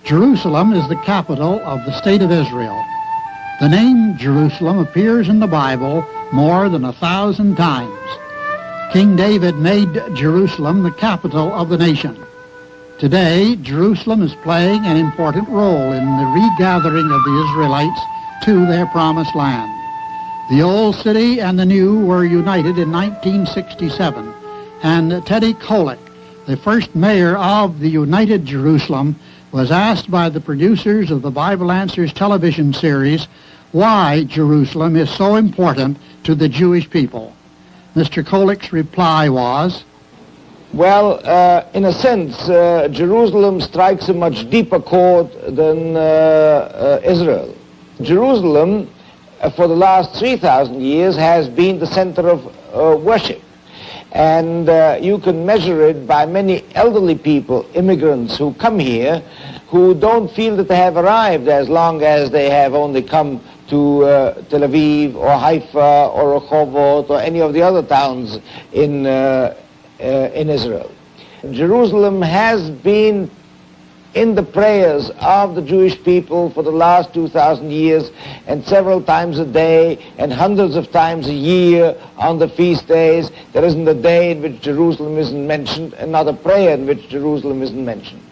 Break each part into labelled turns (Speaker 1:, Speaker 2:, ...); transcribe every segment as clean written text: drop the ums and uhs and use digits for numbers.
Speaker 1: Jerusalem is the capital of the state of Israel. The name Jerusalem appears in the Bible more than 1,000 times. King David made Jerusalem the capital of the nation. Today, Jerusalem is playing an important role in the regathering of the Israelites to their promised land. The old city and the new were united in 1967, and Teddy Kollek, the first mayor of the United Jerusalem, was asked by the producers of the Bible Answers television series why Jerusalem is so important to the Jewish people. Mr. Kollek's reply was,
Speaker 2: well, in a sense, Jerusalem strikes a much deeper chord than Israel. Jerusalem, for the last 3,000 years, has been the center of worship. And you can measure it by many elderly people, immigrants who come here, who don't feel that they have arrived as long as they have only come to Tel Aviv or Haifa or Rehovot or any of the other towns in Israel. Jerusalem has been in the prayers of the Jewish people for the last 2,000 years, and several times a day and hundreds of times a year on the feast days. There isn't a day in which Jerusalem isn't mentioned and not a prayer in which Jerusalem isn't mentioned.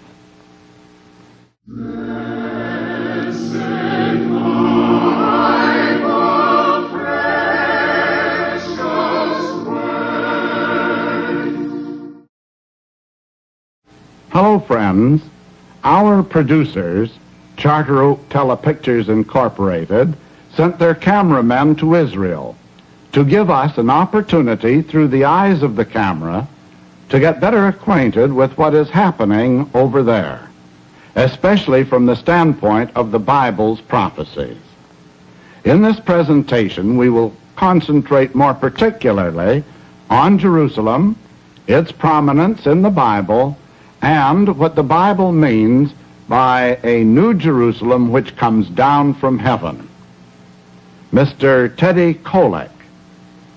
Speaker 3: Hello, friends. Our producers, Charter Oak Telepictures Incorporated, sent their cameramen to Israel to give us an opportunity through the eyes of the camera to get better acquainted with what is happening over there, especially from the standpoint of the Bible's prophecies. In this presentation, we will concentrate more particularly on Jerusalem, its prominence in the Bible, and what the Bible means by a new Jerusalem which comes down from heaven. Mr. Teddy Kollek,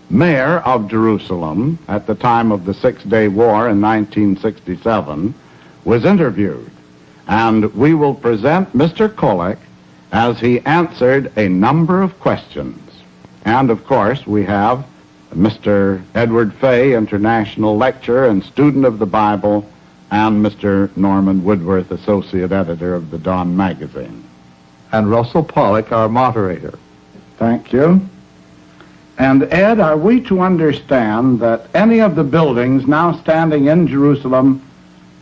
Speaker 3: mayor of Jerusalem at the time of the Six-Day War in 1967, was interviewed, and we will present Mr. Kollek as he answered a number of questions. And, of course, we have Mr. Edward Fay, international lecturer and student of the Bible, and Mr. Norman Woodworth, associate editor of the Dawn magazine.
Speaker 4: And Russell Pollock, our moderator.
Speaker 3: Thank you. And Ed, are we to understand that any of the buildings now standing in Jerusalem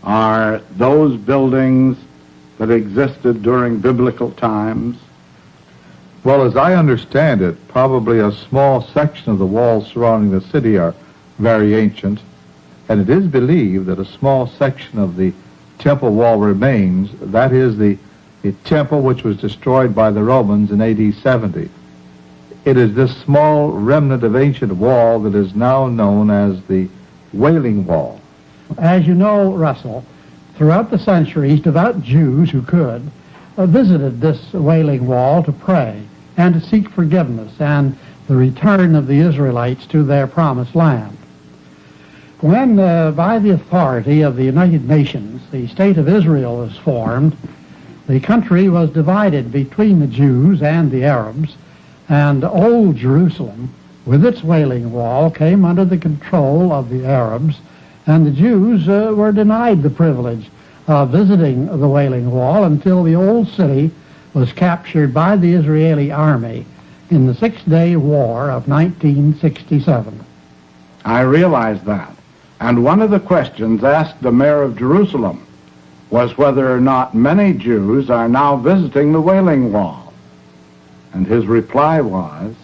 Speaker 3: are those buildings that existed during biblical times?
Speaker 4: Well, as I understand it, probably a small section of the walls surrounding the city are very ancient, and it is believed that a small section of the temple wall remains. That is the temple which was destroyed by the Romans in AD 70. It is this small remnant of ancient wall that is now known as the Wailing Wall.
Speaker 1: as you know, Russell, throughout the centuries, devout Jews who could visited this Wailing Wall to pray and to seek forgiveness and the return of the Israelites to their promised land. When, by the authority of the United Nations, the State of Israel was formed, the country was divided between the Jews and the Arabs, and Old Jerusalem, with its Wailing Wall, came under the control of the Arabs, and the Jews were denied the privilege of visiting the Wailing Wall until the Old City was captured by the Israeli army in the Six-Day War of 1967.
Speaker 3: I realize that. And one of the questions asked the mayor of Jerusalem was whether or not many Jews are now visiting the Wailing Wall. And his reply was,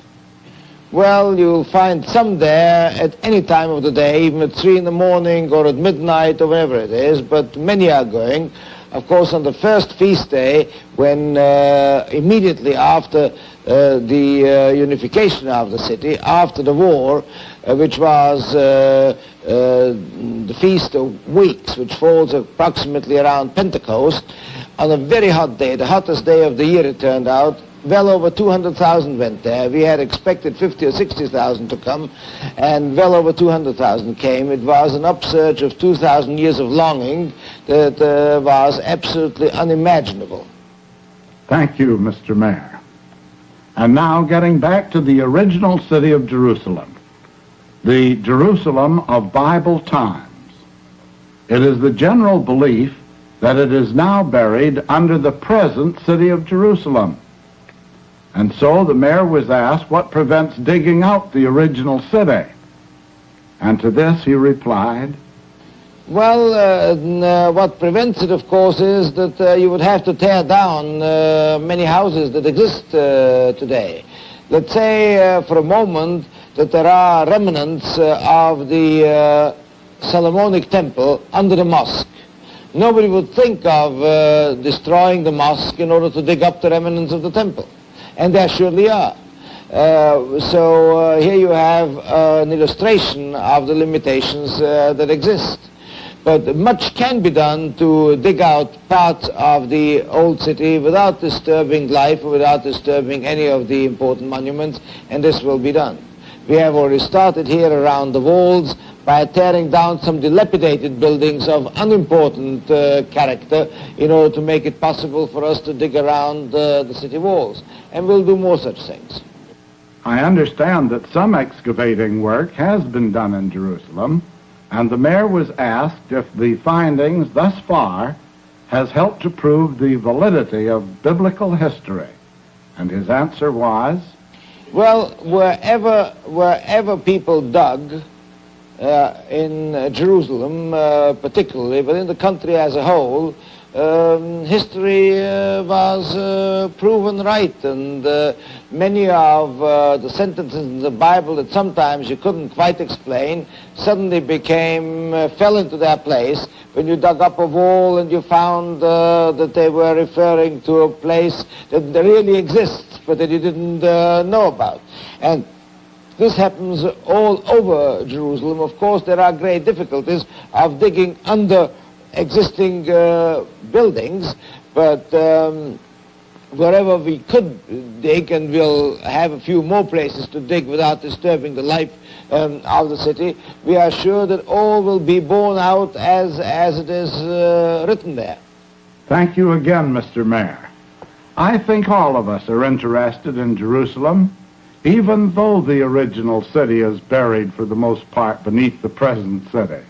Speaker 2: well, you'll find some there at any time of the day, even at 3 in the morning or at midnight or wherever it is, but many are going. Of course, on the first feast day, when immediately after the unification of the city, after the war, which was the Feast of Weeks, which falls approximately around Pentecost, on a very hot day, the hottest day of the year it turned out, well over 200,000 went there. We had expected 50 or 60,000 to come, and well over 200,000 came. It was an upsurge of 2,000 years of longing that was absolutely unimaginable.
Speaker 3: Thank you, Mr. Mayor. And now getting back to the original city of Jerusalem, the Jerusalem of Bible times. It is the general belief that it is now buried under the present city of Jerusalem. And so the mayor was asked what prevents digging out the original city. And to this he replied,
Speaker 2: well, what prevents it, of course, is that you would have to tear down many houses that exist today. Let's say for a moment that there are remnants of the Solomonic temple under the mosque. Nobody would think of destroying the mosque in order to dig up the remnants of the temple. And there surely are. So here you have an illustration of the limitations that exist. But much can be done to dig out parts of the old city without disturbing life, without disturbing any of the important monuments, and this will be done. We have already started here around the walls by tearing down some dilapidated buildings of unimportant character in order to make it possible for us to dig around the city walls. And we'll do more such things.
Speaker 3: I understand that some excavating work has been done in Jerusalem, and the mayor was asked if the findings thus far has helped to prove the validity of biblical history. And his answer was,
Speaker 2: well, wherever people dug, in Jerusalem particularly, but in the country as a whole, history was proven right, and many of the sentences in the Bible that sometimes you couldn't quite explain suddenly fell into their place when you dug up a wall and you found that they were referring to a place that really exists but that you didn't know about. And this happens all over Jerusalem. Of course, there are great difficulties of digging under existing buildings, but wherever we could dig, and we'll have a few more places to dig without disturbing the life of the city, we are sure that all will be borne out as it is written there.
Speaker 3: Thank you again, Mr. Mayor. I think all of us are interested in Jerusalem, even though the original city is buried for the most part beneath the present city.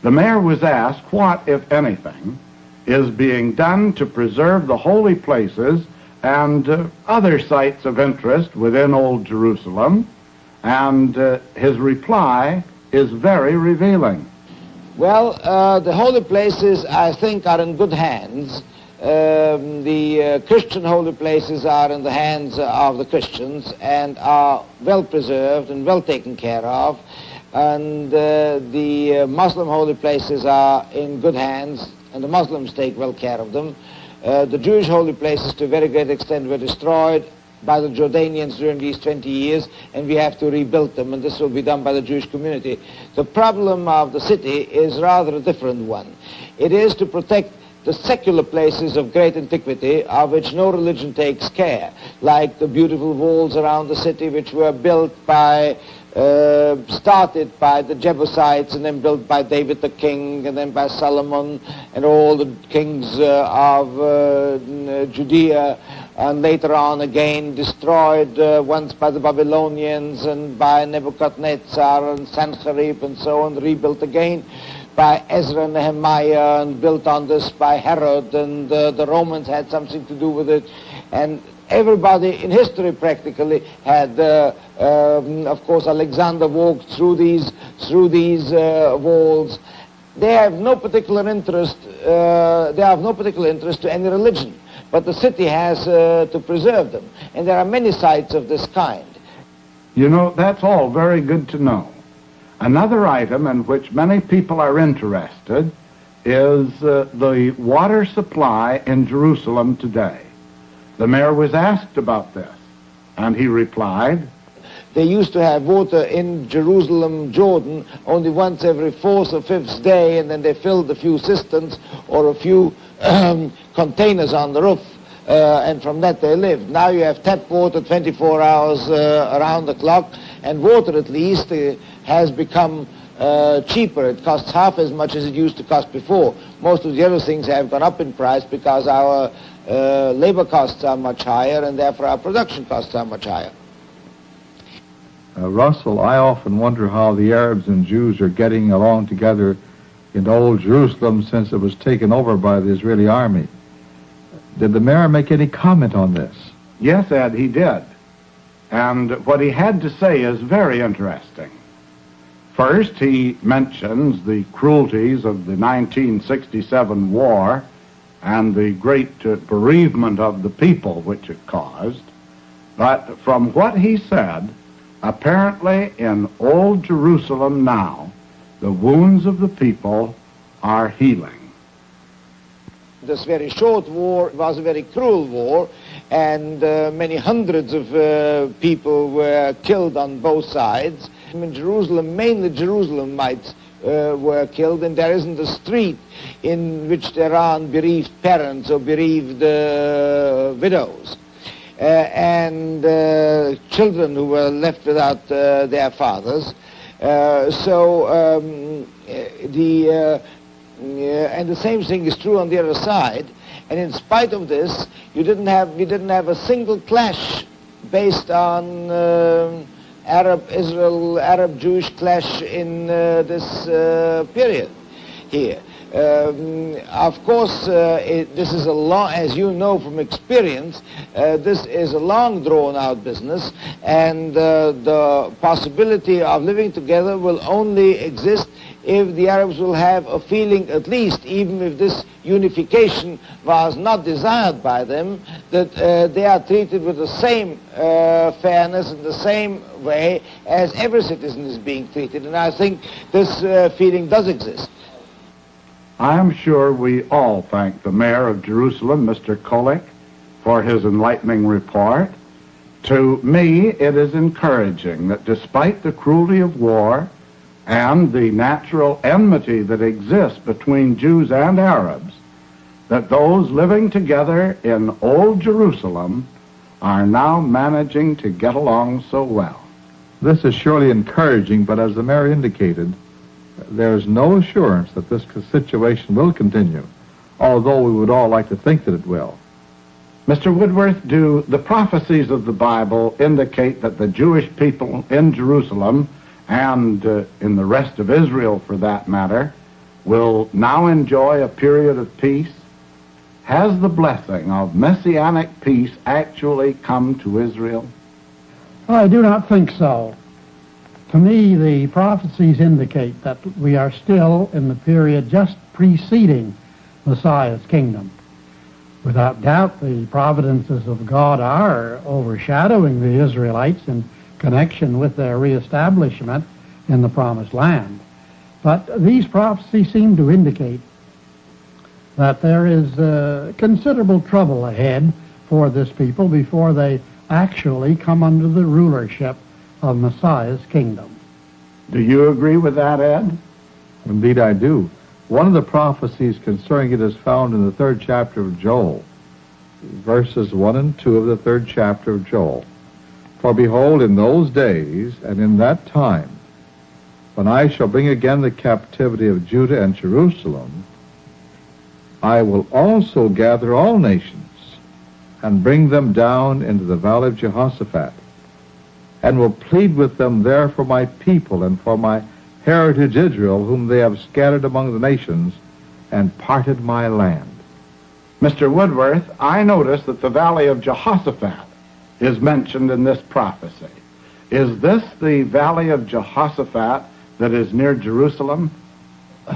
Speaker 3: The mayor was asked what, if anything, is being done to preserve the holy places and other sites of interest within Old Jerusalem, and his reply is very revealing.
Speaker 2: Well, the holy places, I think, are in good hands. The Christian holy places are in the hands of the Christians and are well preserved and well taken care of. And the Muslim holy places are in good hands, and the Muslims take well care of them. The Jewish holy places, to a very great extent, were destroyed by the Jordanians during these 20 years, and we have to rebuild them, and this will be done by the Jewish community. The problem of the city is rather a different one. It is to protect the secular places of great antiquity, of which no religion takes care, like the beautiful walls around the city, which were built by started by the Jebusites and then built by David the king and then by Solomon and all the kings of Judea, and later on again destroyed once by the Babylonians and by Nebuchadnezzar and Sennacherib and so on, rebuilt again by Ezra and Nehemiah, and built on this by Herod, and the Romans had something to do with it, and everybody in history practically had, of course, Alexander walked through these walls. They have no particular interest. They have no particular interest to any religion, but the city has to preserve them, and there are many sites of this kind.
Speaker 3: You know, that's all very good to know. Another item in which many people are interested is the water supply in Jerusalem today. The mayor was asked about this, and he replied,
Speaker 2: they used to have water in Jerusalem, Jordan, only once every 4th or 5th day, and then they filled a few cisterns or a few containers on the roof. and from that they lived. Now you have tap water 24 hours around the clock, and water at least has become cheaper. It costs half as much as it used to cost before. Most of the other things have gone up in price because our labor costs are much higher, and therefore our production costs are much higher.
Speaker 4: Russell, I often wonder how the Arabs and Jews are getting along together in Old Jerusalem since it was taken over by the Israeli army. Did the mayor make any comment on this?
Speaker 3: Yes, Ed, he did. And what he had to say is very interesting. First, he mentions the cruelties of the 1967 war and the great bereavement of the people which it caused. But from what he said, apparently in Old Jerusalem now, the wounds of the people are healing.
Speaker 2: This very short war was a very cruel war, and many hundreds of people were killed on both sides. In Jerusalem, mainly Jerusalemites were killed, and there isn't a street in which there aren't bereaved parents or bereaved widows. And children who were left without their fathers. And the same thing is true on the other side. And in spite of this, we didn't have a single clash based on Arab-Israel, Arab-Jewish clash in this period here. Of course, this is a long, as you know from experience, this is a long drawn-out business, and the possibility of living together will only exist if the Arabs will have a feeling, at least, even if this unification was not desired by them, that they are treated with the same fairness in the same way as every citizen is being treated. And I think this feeling does exist.
Speaker 3: I am sure we all thank the mayor of Jerusalem, Mr. Kolick, for his enlightening report. To me, it is encouraging that despite the cruelty of war and the natural enmity that exists between Jews and Arabs, that those living together in Old Jerusalem are now managing to get along so well.
Speaker 4: This is surely encouraging, but as the mayor indicated, there is no assurance that this situation will continue, although we would all like to think that it will.
Speaker 3: Mr. Woodworth, do the prophecies of the Bible indicate that the Jewish people in Jerusalem, and in the rest of Israel for that matter, will now enjoy a period of peace? Has the blessing of messianic peace actually come to Israel?
Speaker 1: I do not think so. To me, the prophecies indicate that we are still in the period just preceding Messiah's kingdom. Without doubt, the providences of God are overshadowing the Israelites in connection with their reestablishment in the Promised Land. But these prophecies seem to indicate that there is considerable trouble ahead for this people before they actually come under the rulership of Messiah's kingdom.
Speaker 3: Do you agree with that, Ed?
Speaker 4: Indeed I do. One of the prophecies concerning it is found in the 3rd chapter of Joel, verses 1 and 2 of the 3rd chapter of Joel. For behold, in those days and in that time, when I shall bring again the captivity of Judah and Jerusalem, I will also gather all nations and bring them down into the valley of Jehoshaphat, and will plead with them there for my people and for my heritage Israel, whom they have scattered among the nations and parted my land.
Speaker 3: Mr. Woodworth, I notice that the valley of Jehoshaphat is mentioned in this prophecy. Is this the valley of Jehoshaphat that is near Jerusalem?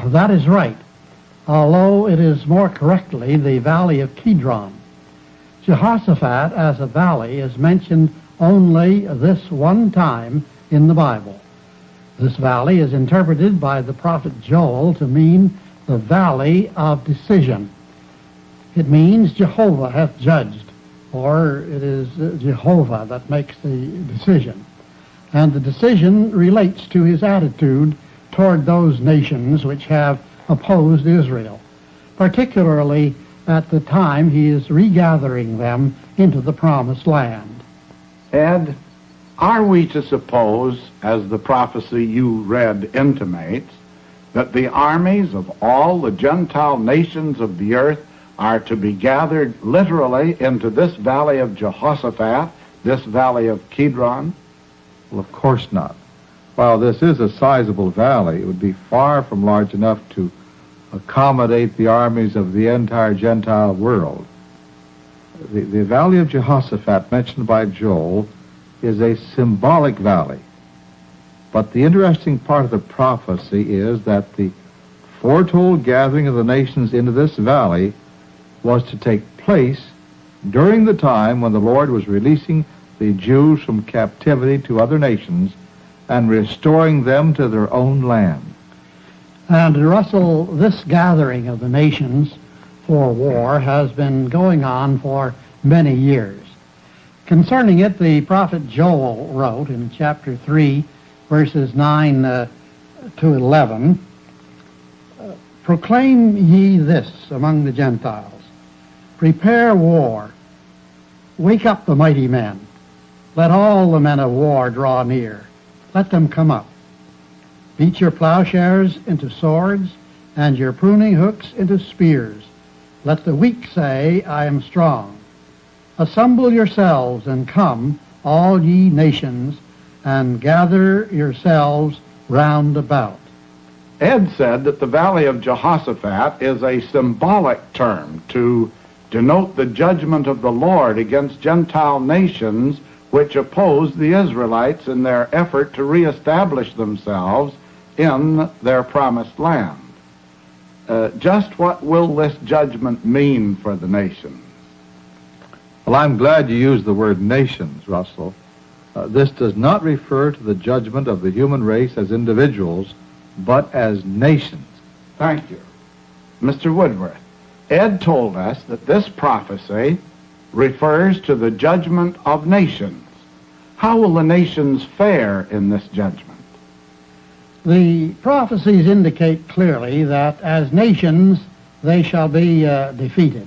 Speaker 1: That is right, although it is more correctly the valley of Kidron. Jehoshaphat as a valley is mentioned only this one time in the Bible. This valley is interpreted by the prophet Joel to mean the valley of decision. It means Jehovah hath judged, or it is Jehovah that makes the decision. And the decision relates to his attitude toward those nations which have opposed Israel, particularly at the time he is regathering them into the promised land.
Speaker 3: Ed, are we to suppose, as the prophecy you read intimates, that the armies of all the Gentile nations of the earth are to be gathered literally into this valley of Jehoshaphat, this valley of Kidron?
Speaker 4: Well, of course not. While this is a sizable valley, it would be far from large enough to accommodate the armies of the entire Gentile world. The valley of Jehoshaphat mentioned by Joel is a symbolic valley. But the interesting part of the prophecy is that the foretold gathering of the nations into this valley was to take place during the time when the Lord was releasing the Jews from captivity to other nations and restoring them to their own land.
Speaker 1: And Russell, this gathering of the nations for war has been going on for many years. Concerning it, the prophet Joel wrote in chapter 3, verses 9 to 11, "Proclaim ye this among the Gentiles, prepare war, wake up the mighty men, let all the men of war draw near, let them come up. Beat your plowshares into swords, and your pruning hooks into spears. Let the weak say, I am strong. Assemble yourselves and come, all ye nations, and gather yourselves round about."
Speaker 3: Ed said that the valley of Jehoshaphat is a symbolic term to denote the judgment of the Lord against Gentile nations which oppose the Israelites in their effort to reestablish themselves in their promised land. Just what will this judgment mean for the nations?
Speaker 4: Well, I'm glad you used the word nations, Russell. This does not refer to the judgment of the human race as individuals, but as nations.
Speaker 3: Thank you. Mr. Woodworth, Ed told us that this prophecy refers to the judgment of nations. How will the nations fare in this judgment?
Speaker 1: The prophecies indicate clearly that as nations they shall be defeated.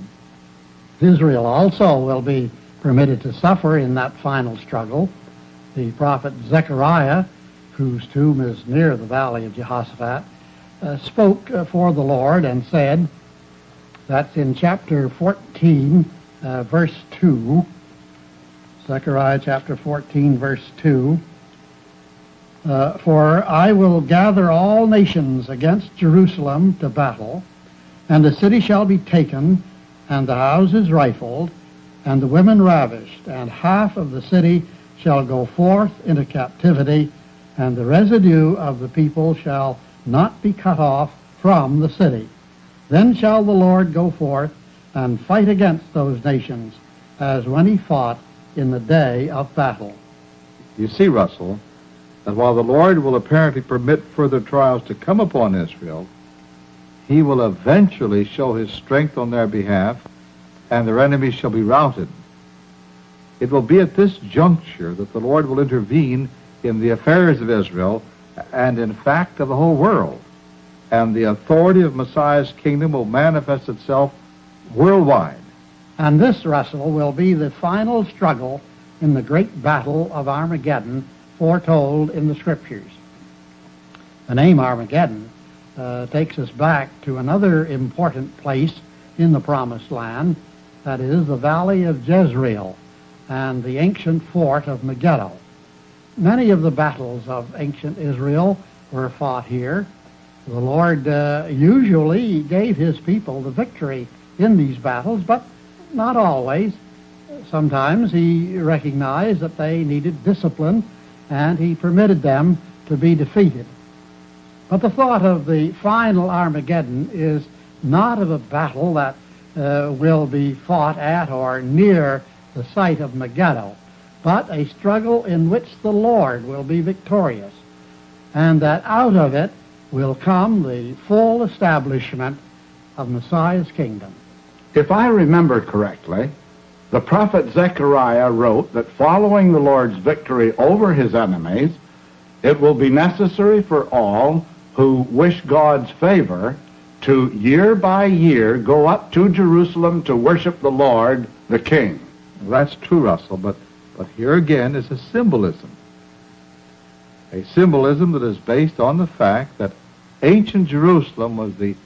Speaker 1: Israel also will be permitted to suffer in that final struggle. The prophet Zechariah, whose tomb is near the valley of Jehoshaphat, spoke for the Lord and said, that's in chapter 14, verse 2, Zechariah chapter 14, verse 2, "For I will gather all nations against Jerusalem to battle, and the city shall be taken, and the houses rifled, and the women ravished, and half of the city shall go forth into captivity, and the residue of the people shall not be cut off from the city. Then shall the Lord go forth and fight against those nations, as when he fought in the day of battle."
Speaker 4: You see, Russell, that while the Lord will apparently permit further trials to come upon Israel, he will eventually show his strength on their behalf, and their enemies shall be routed. It will be at this juncture that the Lord will intervene in the affairs of Israel, and in fact of the whole world, and the authority of Messiah's kingdom will manifest itself worldwide.
Speaker 1: And this, Russell, will be the final struggle in the great battle of Armageddon foretold in the Scriptures. The name Armageddon takes us back to another important place in the Promised Land, that is the Valley of Jezreel and the ancient fort of Megiddo. Many of the battles of ancient Israel were fought here. The Lord usually gave his people the victory in these battles, but not always. Sometimes he recognized that they needed discipline, and he permitted them to be defeated. But the thought of the final Armageddon is not of a battle that will be fought at or near the site of Megiddo, but a struggle in which the Lord will be victorious, and that out of it will come the full establishment of Messiah's kingdom.
Speaker 3: If I remember correctly, the prophet Zechariah wrote that following the Lord's victory over his enemies, it will be necessary for all who wish God's favor to year by year go up to Jerusalem to worship the Lord, the King.
Speaker 4: That's true, Russell, but here again is a symbolism. A symbolism that is based on the fact that ancient Jerusalem was the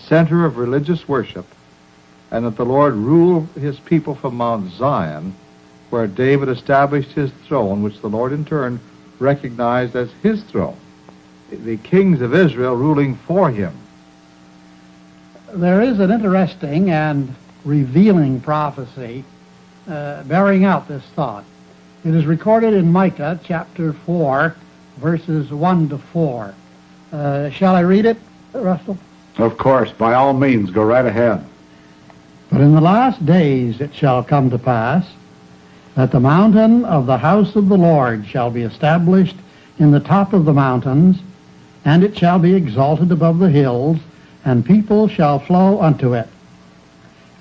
Speaker 4: center of religious worship, and that the Lord ruled his people from Mount Zion, where David established his throne, which the Lord in turn recognized as his throne. The kings of Israel ruling for him.
Speaker 1: There is an interesting and revealing prophecy bearing out this thought. It is recorded in Micah chapter 4, verses 1 to 4. Shall I read it, Russell?
Speaker 3: Of course, by all means, go right ahead.
Speaker 1: But in the last days it shall come to pass that the mountain of the house of the Lord shall be established in the top of the mountains, and it shall be exalted above the hills, and people shall flow unto it.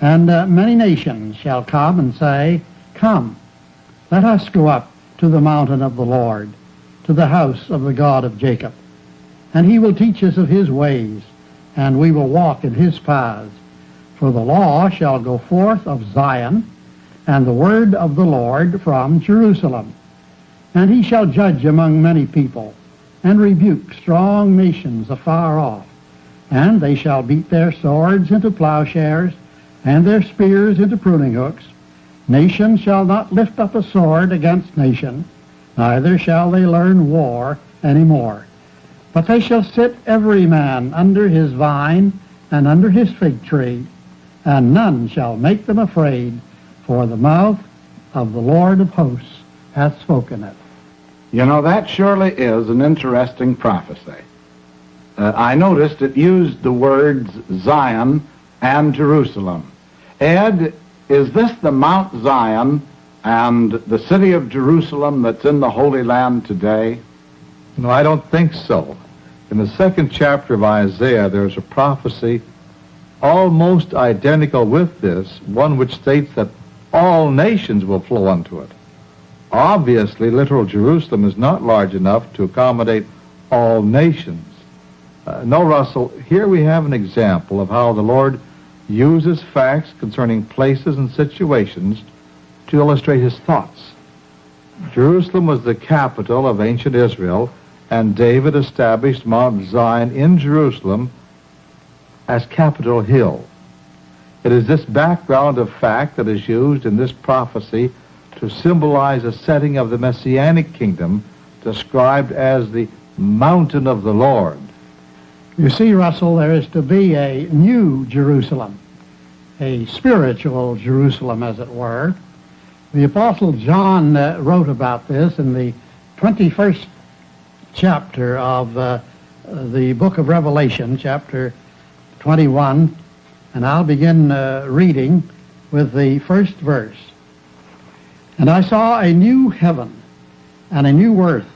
Speaker 1: And many nations shall come and say, Come, let us go up to the mountain of the Lord, to the house of the God of Jacob. And he will teach us of his ways, and we will walk in his paths. For the law shall go forth of Zion, and the word of the Lord from Jerusalem. And he shall judge among many people, and rebuke strong nations afar off. And they shall beat their swords into plowshares, and their spears into pruning hooks. Nation shall not lift up a sword against nation, neither shall they learn war any more. But they shall sit every man under his vine and under his fig tree, and none shall make them afraid, for the mouth of the Lord of hosts hath spoken it.
Speaker 3: You know, that surely is an interesting prophecy. I noticed it used the words Zion and Jerusalem. Ed, is this the Mount Zion and the city of Jerusalem that's in the Holy Land today?
Speaker 4: No, I don't think so. In the 2nd chapter of Isaiah, there's a prophecy almost identical with this, one which states that all nations will flow unto it. Obviously, literal Jerusalem is not large enough to accommodate all nations. No, Russell, here we have an example of how the Lord uses facts concerning places and situations to illustrate his thoughts. Jerusalem was the capital of ancient Israel, and David established Mount Zion in Jerusalem as Capitol Hill. It is this background of fact that is used in this prophecy to symbolize a setting of the Messianic kingdom described as the mountain of the Lord.
Speaker 1: You see, Russell, there is to be a new Jerusalem, a spiritual Jerusalem, as it were. The Apostle John wrote about this in the 21st chapter of the book of Revelation, chapter 21, and I'll begin reading with the first verse. And I saw a new heaven and a new earth,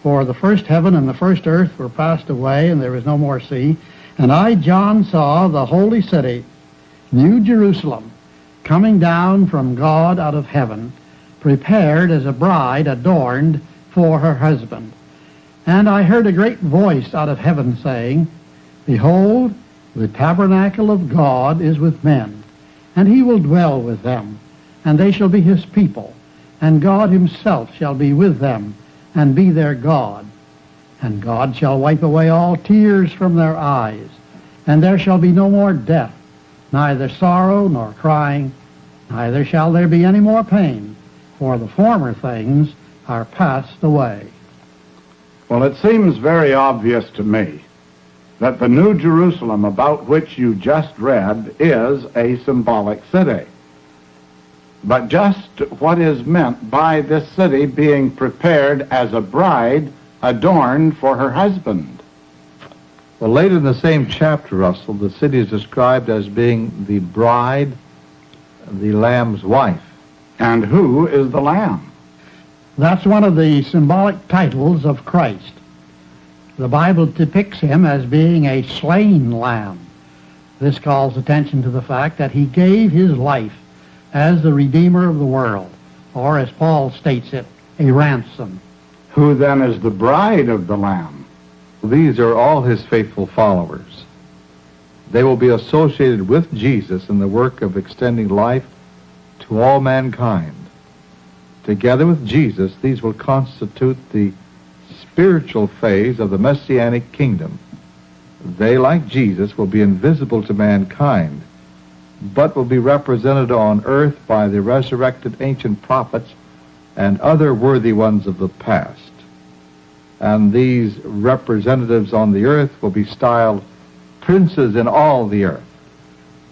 Speaker 1: for the first heaven and the first earth were passed away, and there was no more sea. And I, John, saw the holy city, New Jerusalem, coming down from God out of heaven, prepared as a bride adorned for her husband. And I heard a great voice out of heaven saying, Behold, the tabernacle of God is with men, and he will dwell with them, and they shall be his people, and God himself shall be with them, and be their God. And God shall wipe away all tears from their eyes, and there shall be no more death, neither sorrow nor crying, neither shall there be any more pain, for the former things are passed away.
Speaker 3: Well, it seems very obvious to me that the New Jerusalem about which you just read is a symbolic city. But just what is meant by this city being prepared as a bride adorned for her husband?
Speaker 4: Well, later in the same chapter, Russell, the city is described as being the bride, the Lamb's wife.
Speaker 3: And who is the Lamb?
Speaker 1: That's one of the symbolic titles of Christ. The Bible depicts him as being a slain lamb. This calls attention to the fact that he gave his life as the Redeemer of the world, or as Paul states it, a ransom.
Speaker 3: Who then is the bride of the Lamb?
Speaker 4: These are all his faithful followers. They will be associated with Jesus in the work of extending life to all mankind. Together with Jesus, these will constitute the spiritual phase of the Messianic kingdom. They, like Jesus, will be invisible to mankind, but will be represented on earth by the resurrected ancient prophets and other worthy ones of the past. And these representatives on the earth will be styled princes in all the earth.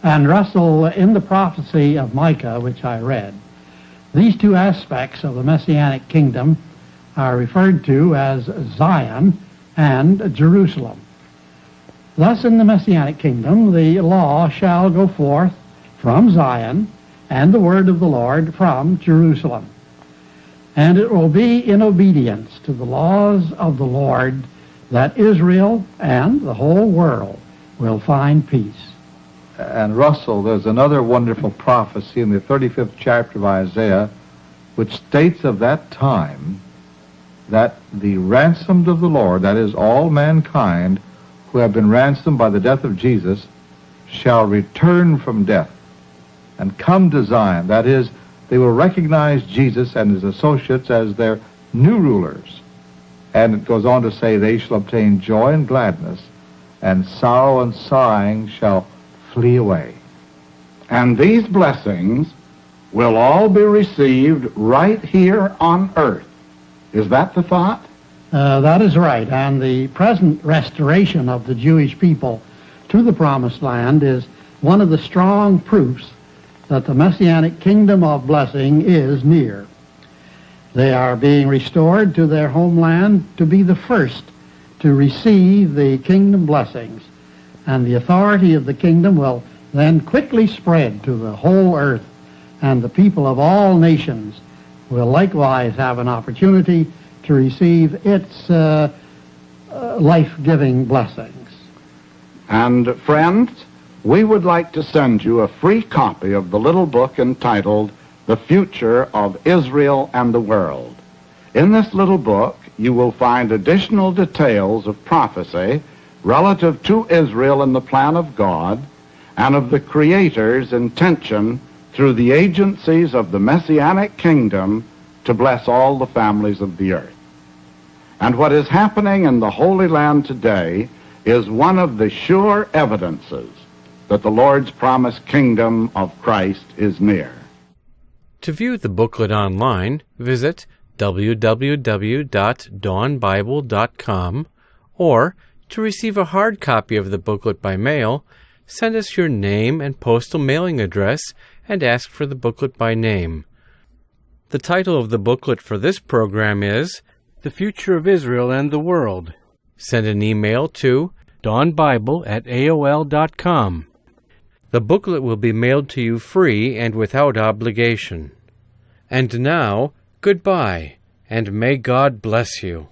Speaker 1: And Russell, in the prophecy of Micah, which I read, these two aspects of the Messianic kingdom are referred to as Zion and Jerusalem. Thus, in the Messianic kingdom, the law shall go forth from Zion, and the word of the Lord from Jerusalem. And it will be in obedience to the laws of the Lord that Israel and the whole world will find peace.
Speaker 4: And Russell, there's another wonderful prophecy in the 35th chapter of Isaiah, which states of that time that the ransomed of the Lord, that is, all mankind who have been ransomed by the death of Jesus, shall return from death and come to Zion. That is, they will recognize Jesus and his associates as their new rulers. And it goes on to say, they shall obtain joy and gladness, and sorrow and sighing shall flee away.
Speaker 3: And these blessings will all be received right here on earth. Is that the thought?
Speaker 1: That is right. And the present restoration of the Jewish people to the Promised Land is one of the strong proofs that the Messianic kingdom of blessing is near. They are being restored to their homeland to be the first to receive the kingdom blessings, and the authority of the kingdom will then quickly spread to the whole earth, and the people of all nations will likewise have an opportunity to receive its life-giving blessings.
Speaker 3: And friends, we would like to send you a free copy of the little book entitled The Future of Israel and the World. In this little book, you will find additional details of prophecy relative to Israel and the plan of God, and of the Creator's intention through the agencies of the Messianic kingdom to bless all the families of the earth. And what is happening in the Holy Land today is one of the sure evidences that the Lord's promised kingdom of Christ is near.
Speaker 5: To view the booklet online, visit www.dawnbible.com, or to receive a hard copy of the booklet by mail, send us your name and postal mailing address and ask for the booklet by name. The title of the booklet for this program is The Future of Israel and the World. Send an email to dawnbible@aol.com. The booklet will be mailed to you free and without obligation. And now, goodbye, and may God bless you.